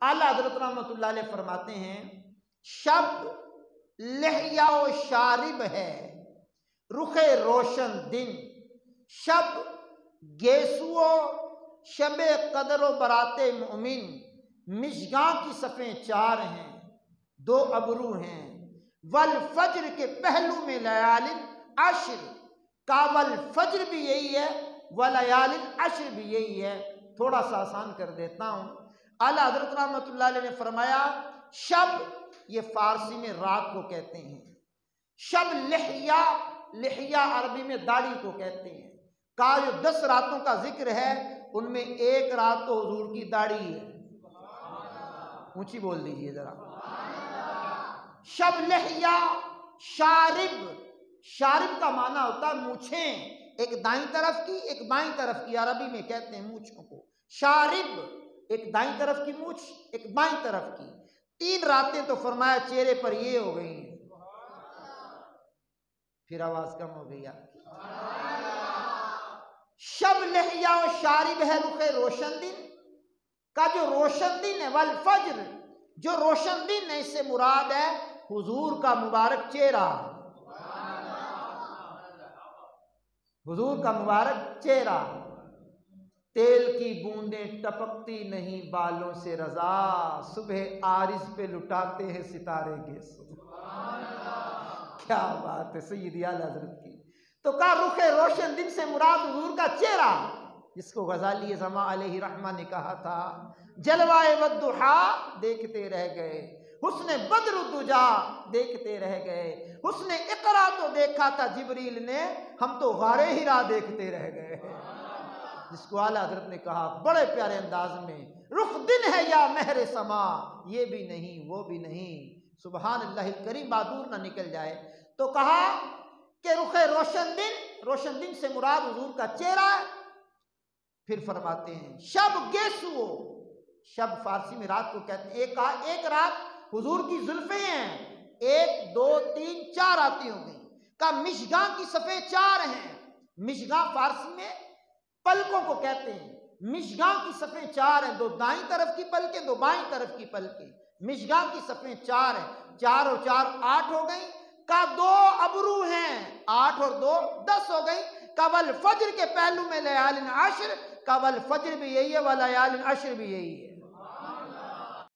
اعلیٰ حضرت رحمۃ اللہ علیہ فرماتے ہیں شب لحیہ و شارب ہے رخ روشن دن، شب گیسو و شب قدر و برات مومن، مشگاں کی صفیں چار ہیں دو ابرو ہیں، والفجر کے پہلو میں لیال عشر، کاول فجر بھی یہی ہے ولیال عشر بھی یہی ہے۔ تھوڑا سا آسان کر دیتا ہوں۔ اعلیٰ حضرت رحمۃ اللہ علیہ نے فرمایا شب یہ فارسی میں رات کو کہتے ہیں، شب لحیہ، لحیہ عربی میں داڑھی کو کہتے ہیں۔ کا جو 10 راتوں کا ذکر ہے ان میں ایک رات تو حضور کی داڑھی ہے، اونچی بول دیجئے ذرا۔ شب لحیہ شارب، شارب کا معنی ہوتا ہے مونچھیں، ایک دائیں طرف کی ایک بائیں طرف کی، عربی میں کہتے ہیں مونچھوں کو شارب، ایک دائیں طرف کی مونچھ ایک بائیں طرف کی۔ 3 راتیں تو فرمایا چہرے پر یہ ہو گئی ہیں، پھر آواز کم ہو گئی آپ کی۔ شب لحیہ و شارب ہے رخ روشن دن کا جو روشن دن ہے، والفجر جو روشن دن ہے اس سے مراد ہے حضور کا مبارک چہرہ، حضور کا مبارک چہرہ۔ تیل کی بوندیں ٹپکتی نہیں بالوں سے رضا، صبح عارض پہ لٹاتے ہیں ستارے گیسو۔ کیا بات ہے سیدی اعلیٰ حضرت کی۔ تو کہا رخ روشن دن سے مراد حضور کا چہرہ، جس کو غزالی زماں علیہ رحمہ نے کہا تھا جلوائے والضحیٰ دیکھتے رہ گئے، حسن بدر الدجا دیکھتے رہ گئے، حسن اقرا تو دیکھا تھا جبریل نے، ہم تو غار حرا دیکھتے رہ گئے۔ جس کو اعلیٰ حضرت نے کہا بڑے پیارے انداز میں رخ دن ہے یا مہر سما، یہ بھی نہیں وہ بھی نہیں، سبحان اللہ الکریم بات دور نہ نکل جائے۔ تو کہا کہ رخ روشن دن، روشن دن سے مراد حضور کا چہرہ ہے۔ پھر فرماتے ہیں شب گیسو، شب فارسی میں رات کو کہتے ہیں۔ ایک رات حضور کی زلفیں ہیں، 1 2 3 4 راتیں ہو گئیں۔ کا مشگاں کی صفیں 4 ہیں، مشگاں فارسی میں پلکوں کو کہتے ہیں، مشگاں کی صفیں 4 ہیں، 2 دائیں طرف کی پلکیں 2 بائیں طرف کی پلکیں، مشگاں کی صفیں 4 ہیں، 4 اور 4 8 ہو گئیں۔ کا 2 ابرو ہیں، 8 اور 2 10 ہو گئی۔ کول فجر کے پہلو میں لیال عشر، کول فجر بھی یہی ہے ولیال عشر بھی یہی ہے۔